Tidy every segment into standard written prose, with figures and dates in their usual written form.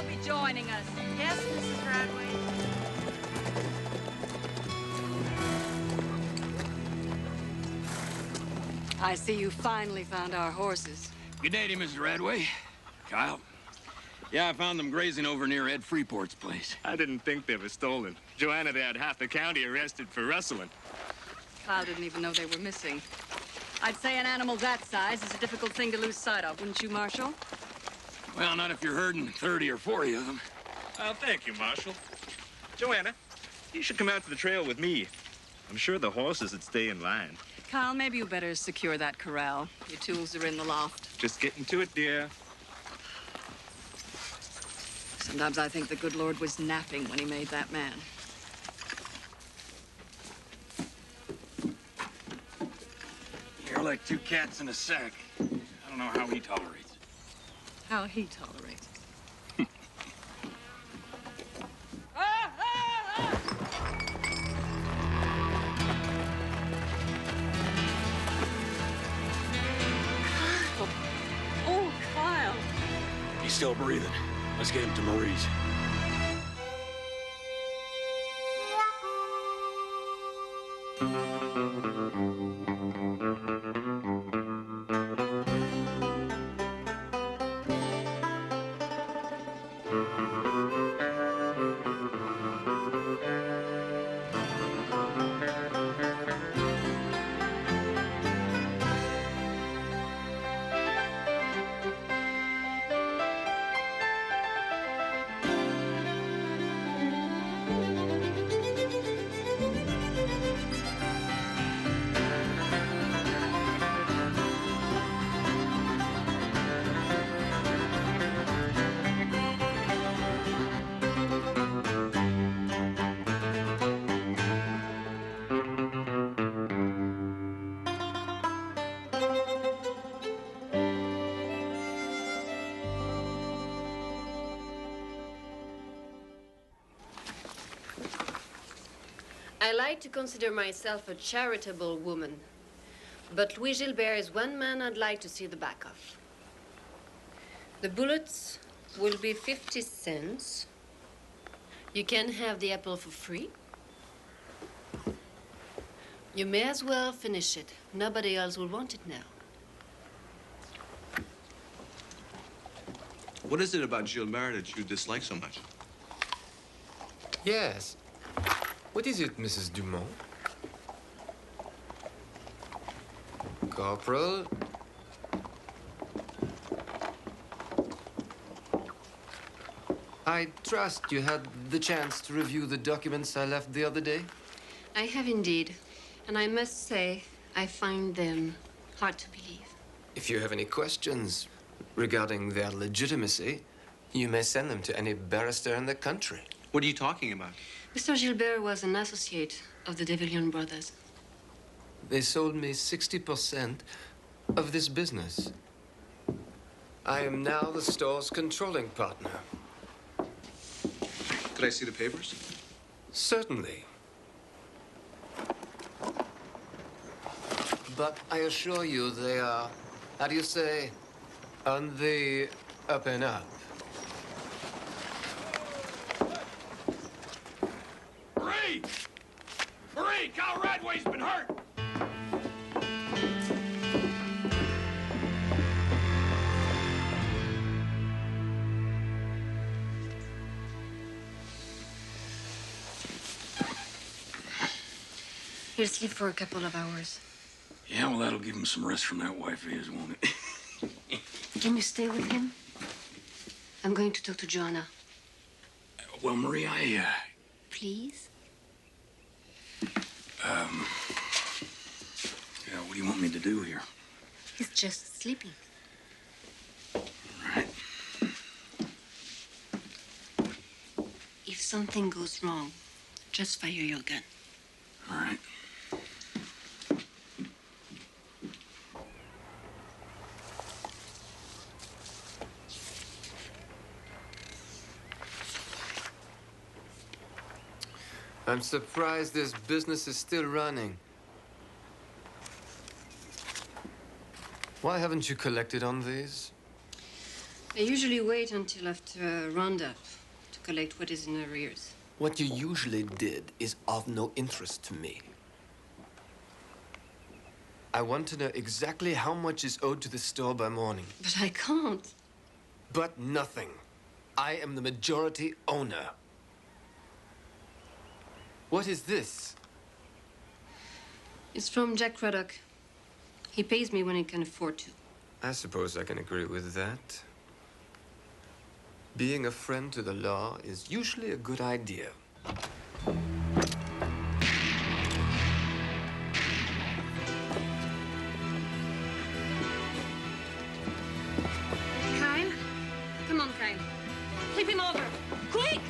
will be joining us. Yes, Mrs. Radway? I see you finally found our horses. Good day to you, Mrs. Radway. Kyle. Yeah, I found them grazing over near Ed Freeport's place. I didn't think they were stolen. Joanna, they had half the county arrested for rustling. Kyle didn't even know they were missing. I'd say an animal that size is a difficult thing to lose sight of, wouldn't you, Marshal? Well, not if you're herding 30 or 40 of them. Well, thank you, Marshal. Joanna, you should come out to the trail with me. I'm sure the horses would stay in line. Kyle, maybe you better secure that corral. Your tools are in the loft. Just getting to it, dear. Sometimes I think the good Lord was napping when he made that man. You're like two cats in a sack. I don't know how he tolerates it. How he tolerates it. Oh, Kyle. He's still breathing. Let's get him to Marie's. I like to consider myself a charitable woman, but Louis Gilbert is one man I'd like to see the back of. The bullets will be 50 cents. You can have the apple for free. You may as well finish it. Nobody else will want it now. What is it about Gilbert that you dislike so much? Yes. What is it, Mrs. Dumont? Corporal? I trust you had the chance to review the documents I left the other day? I have indeed, and I must say, I find them hard to believe. If you have any questions regarding their legitimacy, you may send them to any barrister in the country. What are you talking about? Mr. Gilbert was an associate of the De Villion brothers. They sold me 60% of this business. I am now the store's controlling partner. Could I see the papers? Certainly. But I assure you they are, how do you say, on the up and up. Marie! Marie, Kyle Radway's been hurt! He'll sleep for a couple of hours. Yeah, well, that'll give him some rest from that wife of his, won't it? Can you stay with him? I'm going to talk to Joanna. Well, Marie, Please? Yeah, what do you want me to do here? He's just sleeping. All right. If something goes wrong, just fire your gun. All right. I'm surprised this business is still running. Why haven't you collected on these? I usually wait until after a roundup to collect what is in arrears. What you usually did is of no interest to me. I want to know exactly how much is owed to the store by morning. But I can't. But nothing. I am the majority owner. What is this? It's from Jack Craddock. He pays me when he can afford to. I suppose I can agree with that. Being a friend to the law is usually a good idea. Kyle? Come on, Kyle. Flip him over. Quick!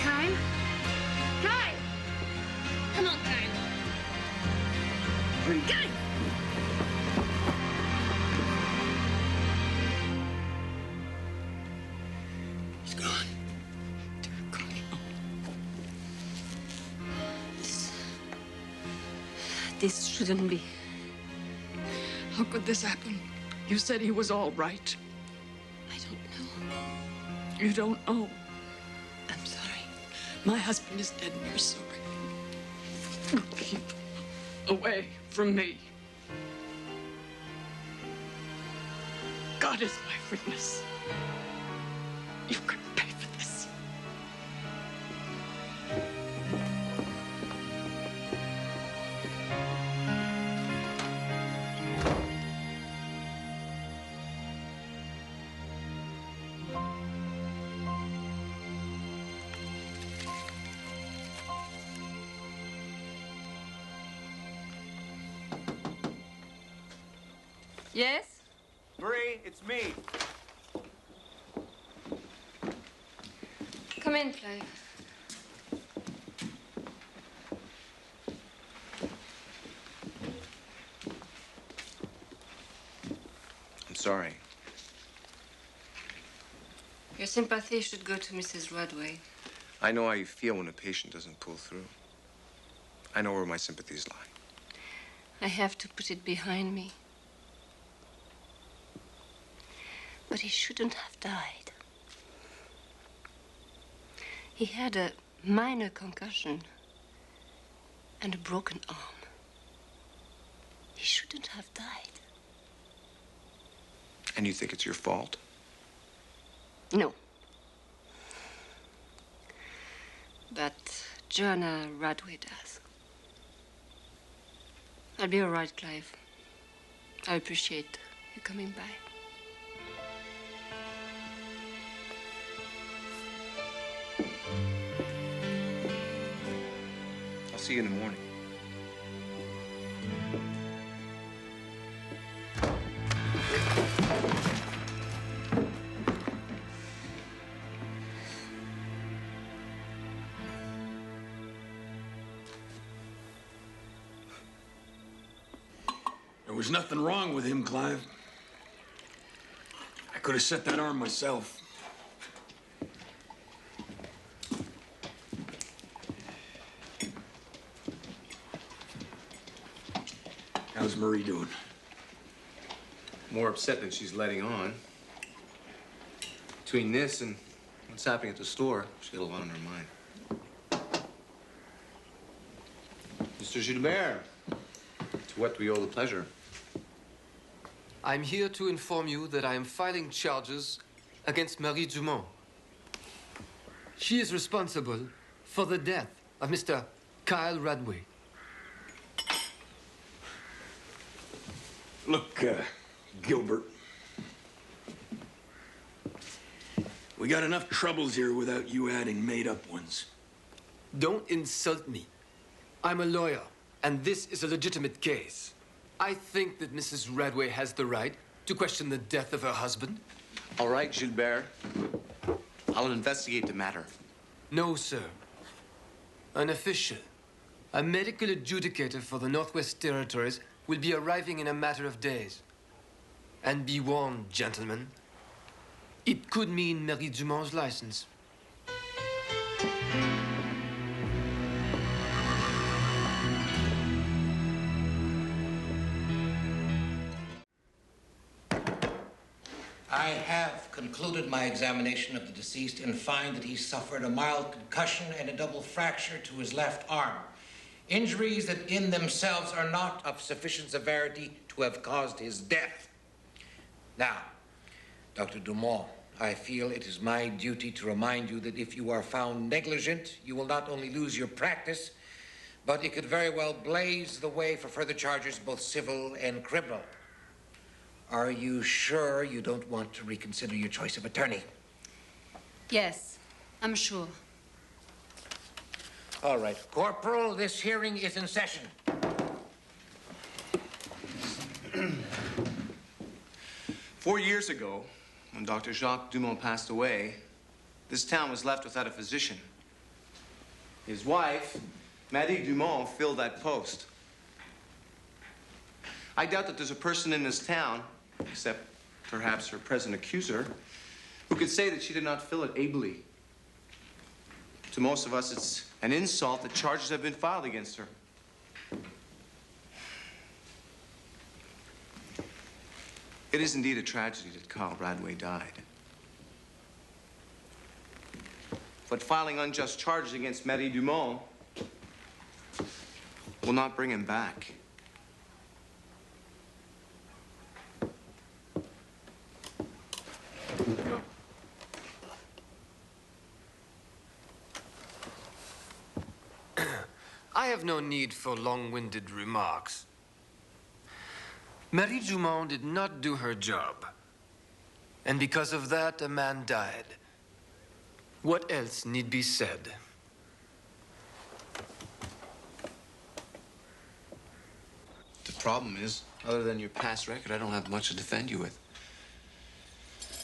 Kyle? Kyle! Come on, Kyle. Kyle! He's gone. This shouldn't be. How could this happen? You said he was all right. I don't know. You don't know. I'm sorry. My husband is dead and you're sorry. Keep away from me. God is my witness. You can pay for this. Yes? Bree, it's me. Come in, Clive. I'm sorry. Your sympathy should go to Mrs. Radway. I know how you feel when a patient doesn't pull through. I know where my sympathies lie. I have to put it behind me. But he shouldn't have died. He had a minor concussion and a broken arm. He shouldn't have died. And you think it's your fault? No. But Joanna Radway does. I'll be all right, Clive. I appreciate you coming by. I'll see you in the morning. There was nothing wrong with him, Clive. I could have set that arm myself. How's Marie doing? More upset than she's letting on. Between this and what's happening at the store, she's got a lot on her mind. Mr. Gilbert, to what do we owe the pleasure? I'm here to inform you that I am filing charges against Marie Dumont. She is responsible for the death of Mr. Kyle Radway. Look, Gilbert. We got enough troubles here without you adding made-up ones. Don't insult me. I'm a lawyer, and this is a legitimate case. I think that Mrs. Radway has the right to question the death of her husband. All right, Gilbert. I'll investigate the matter. No, sir. An official, a medical adjudicator for the Northwest Territories, will be arriving in a matter of days. And be warned, gentlemen, it could mean Marie Dumont's license. I have concluded my examination of the deceased and find that he suffered a mild concussion and a double fracture to his left arm. Injuries that in themselves are not of sufficient severity to have caused his death. Now, Dr. Dumont, I feel it is my duty to remind you that if you are found negligent, you will not only lose your practice, but it could very well blaze the way for further charges, both civil and criminal. Are you sure you don't want to reconsider your choice of attorney? Yes, I'm sure. All right. Corporal, this hearing is in session. 4 years ago, when Dr. Jacques Dumont passed away, this town was left without a physician. His wife, Marie Dumont, filled that post. I doubt that there's a person in this town, except perhaps her present accuser, who could say that she did not fill it ably. To most of us, it's an insult that charges have been filed against her. It is indeed a tragedy that Kyle Radway died. But filing unjust charges against Marie Dumont will not bring him back. I have no need for long-winded remarks. Marie Dumont did not do her job. And because of that, a man died. What else need be said? The problem is, other than your past record, I don't have much to defend you with.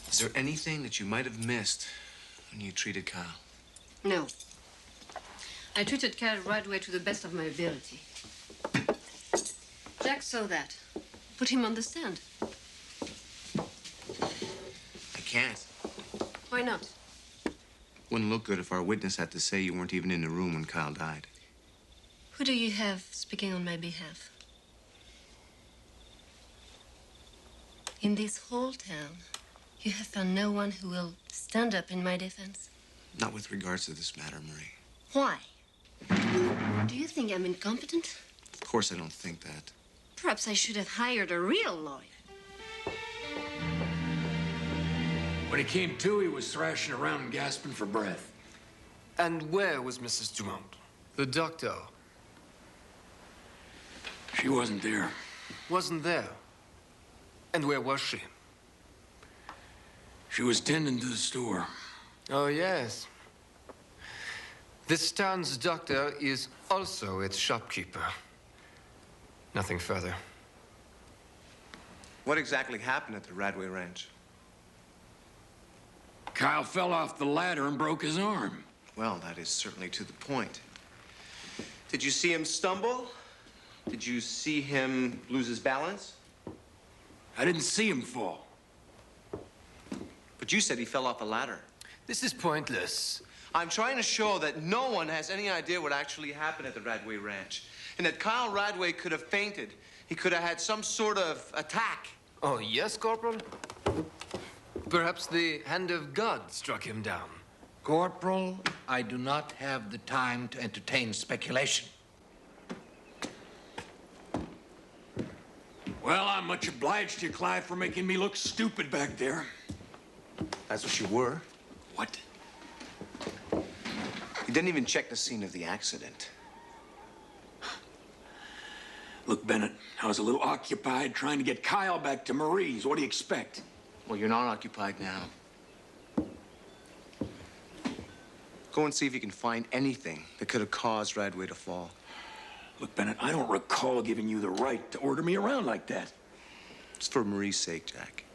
Is there anything that you might have missed when you treated Kyle? No. I treated Kyle Radway to the best of my ability. Jack saw that. Put him on the stand. I can't. Why not? Wouldn't look good if our witness had to say you weren't even in the room when Kyle died. Who do you have speaking on my behalf? In this whole town, you have found no one who will stand up in my defense? Not with regards to this matter, Marie. Why? Do you think I'm incompetent? Of course I don't think that. Perhaps I should have hired a real lawyer. When he came to, he was thrashing around and gasping for breath. And where was Mrs. Dumont? The doctor? She wasn't there. Wasn't there? And where was she? She was tending to the store. Oh, yes. This town's doctor is also its shopkeeper. Nothing further. What exactly happened at the Radway Ranch? Kyle fell off the ladder and broke his arm. Well, that is certainly to the point. Did you see him stumble? Did you see him lose his balance? I didn't see him fall. But you said he fell off a ladder. This is pointless. I'm trying to show that no one has any idea what actually happened at the Radway Ranch. And that Kyle Radway could have fainted. He could have had some sort of attack. Oh, yes, Corporal? Perhaps the hand of God struck him down. Corporal, I do not have the time to entertain speculation. Well, I'm much obliged to you, Clive, for making me look stupid back there. That's what you were. What? You didn't even check the scene of the accident. Look, Bennett, I was a little occupied trying to get Kyle back to Marie's. What do you expect? Well, you're not occupied now. Go and see if you can find anything that could have caused Radway to fall. Look, Bennett, I don't recall giving you the right to order me around like that. It's for Marie's sake, Jack.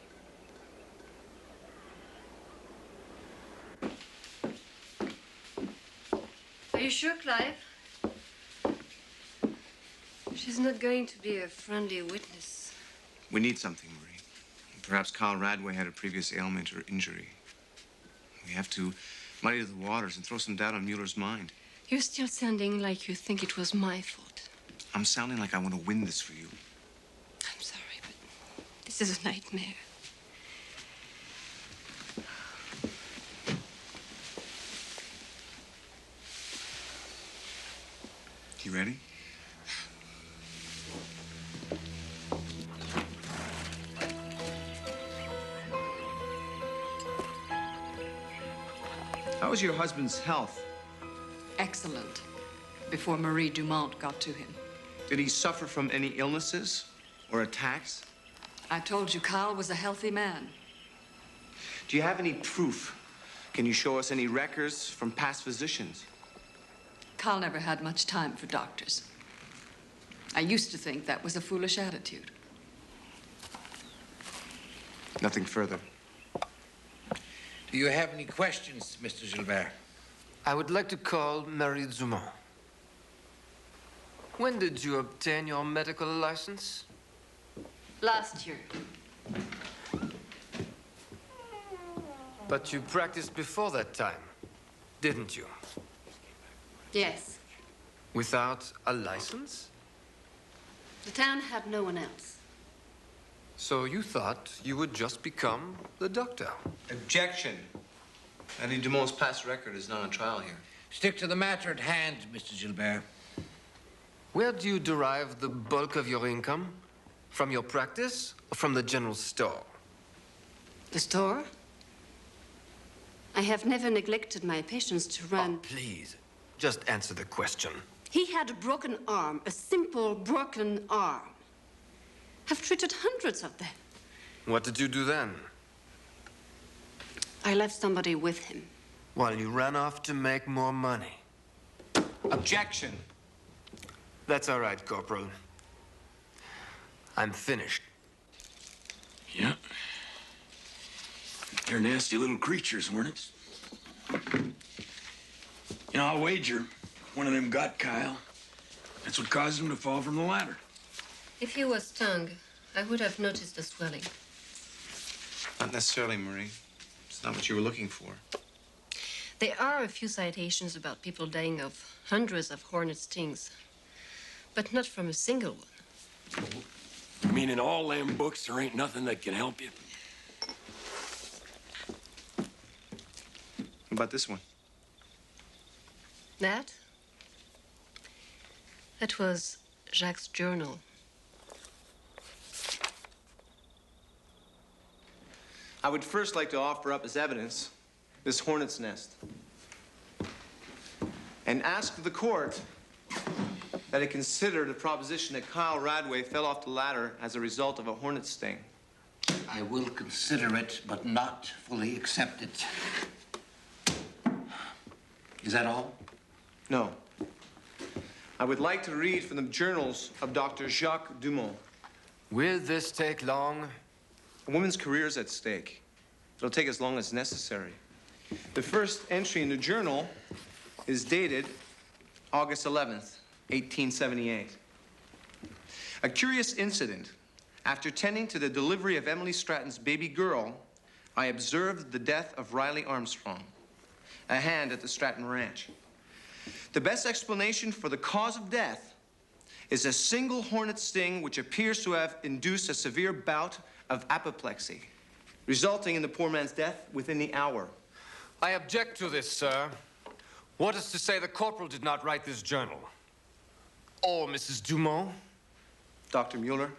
Are you sure, Clive? She's not going to be a friendly witness. We need something, Marie. Perhaps Kyle Radway had a previous ailment or injury. We have to muddy the waters and throw some doubt on Mueller's mind. You're still sounding like you think it was my fault. I'm sounding like I want to win this for you. I'm sorry, but this is a nightmare. How is your husband's health? Excellent. Before Marie Dumont got to him. Did he suffer from any illnesses or attacks? I told you Kyle was a healthy man. Do you have any proof? Can you show us any records from past physicians? Kyle never had much time for doctors. I used to think that was a foolish attitude. Nothing further. Do you have any questions, Mr. Gilbert? I would like to call Marie Dumont. When did you obtain your medical license? Last year. But you practiced before that time, didn't you? Yes. Without a license? The town had no one else. So you thought you would just become the doctor? Objection. Annie Dumont's past record is not on trial here. Stick to the matter at hand, Mr. Gilbert. Where do you derive the bulk of your income? From your practice or from the general store? The store? I have never neglected my patients to run. Oh, please, just answer the question. He had a broken arm, a simple broken arm. I've treated hundreds of them. What did you do then? I left somebody with him. While you ran off to make more money. Objection. That's all right, Corporal. I'm finished. Yeah. They're nasty little creatures, hornets. You know, I'll wager one of them got Kyle. That's what caused him to fall from the ladder. If he was stung, I would have noticed the swelling. Not necessarily, Marie. It's not what you were looking for. There are a few citations about people dying of hundreds of hornet stings, but not from a single one. You mean in all them books, there ain't nothing that can help you? What about this one? That was Jacques' journal. I would first like to offer up as evidence this hornet's nest and ask the court that it consider the proposition that Kyle Radway fell off the ladder as a result of a hornet sting. I will consider it, but not fully accept it. Is that all? No. I would like to read from the journals of Dr. Jacques Dumont. Will this take long? A woman's career is at stake. It'll take as long as necessary. The first entry in the journal is dated August 11th, 1878. A curious incident. After tending to the delivery of Emily Stratton's baby girl, I observed the death of Riley Armstrong, a hand at the Stratton Ranch. The best explanation for the cause of death is a single hornet sting which appears to have induced a severe bout of apoplexy, resulting in the poor man's death within the hour. I object to this, sir. What is to say the corporal did not write this journal? Or Mrs. Dumont? Dr. Mueller,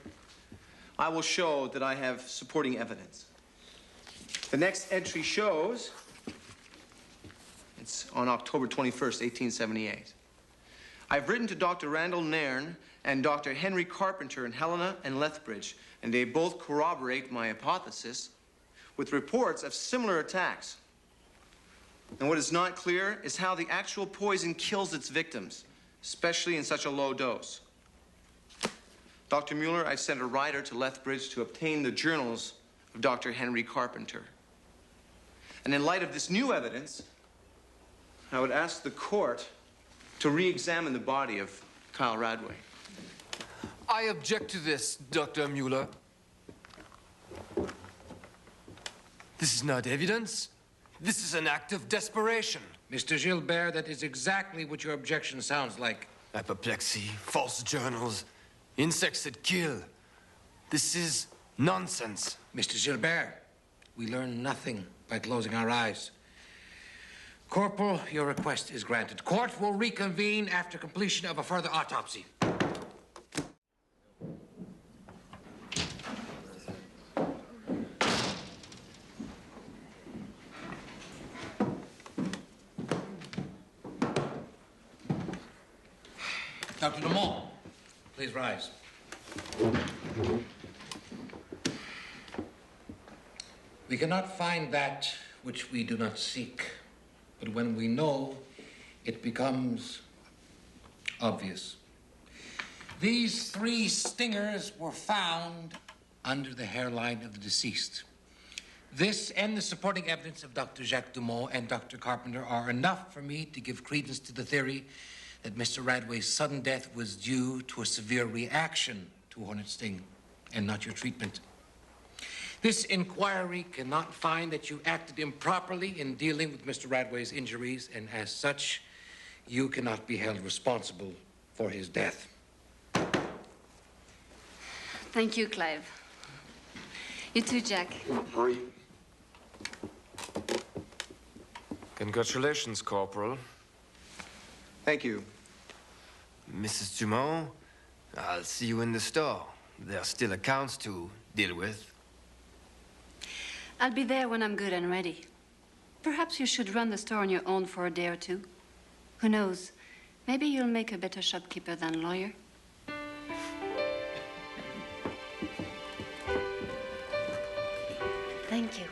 I will show that I have supporting evidence. The next entry shows it's on October 21st, 1878. I've written to Dr. Randall Nairn and Dr. Henry Carpenter in Helena and Lethbridge, and they both corroborate my hypothesis with reports of similar attacks. And what is not clear is how the actual poison kills its victims, especially in such a low dose. Dr. Mueller, I've sent a writer to Lethbridge to obtain the journals of Dr. Henry Carpenter. And in light of this new evidence, I would ask the court to re-examine the body of Kyle Radway. I object to this, Dr. Mueller. This is not evidence. This is an act of desperation. Mr. Gilbert, that is exactly what your objection sounds like. Apoplexy, false journals, insects that kill. This is nonsense. Mr. Gilbert, we learn nothing by closing our eyes. Corporal, your request is granted. Court will reconvene after completion of a further autopsy. Dr. Dumont, please rise. We cannot find that which we do not seek, but when we know, it becomes obvious. These 3 stingers were found under the hairline of the deceased. This and the supporting evidence of Dr. Jacques Dumont and Dr. Carpenter are enough for me to give credence to the theory that Mr. Radway's sudden death was due to a severe reaction to a hornet sting and not your treatment. This inquiry cannot find that you acted improperly in dealing with Mr. Radway's injuries, and as such, you cannot be held responsible for his death. Thank you, Clive. You too, Jack. Hurry. Congratulations, Corporal. Thank you. Mrs. Dumont, I'll see you in the store. There are still accounts to deal with. I'll be there when I'm good and ready. Perhaps you should run the store on your own for a day or two. Who knows? Maybe you'll make a better shopkeeper than lawyer. Thank you.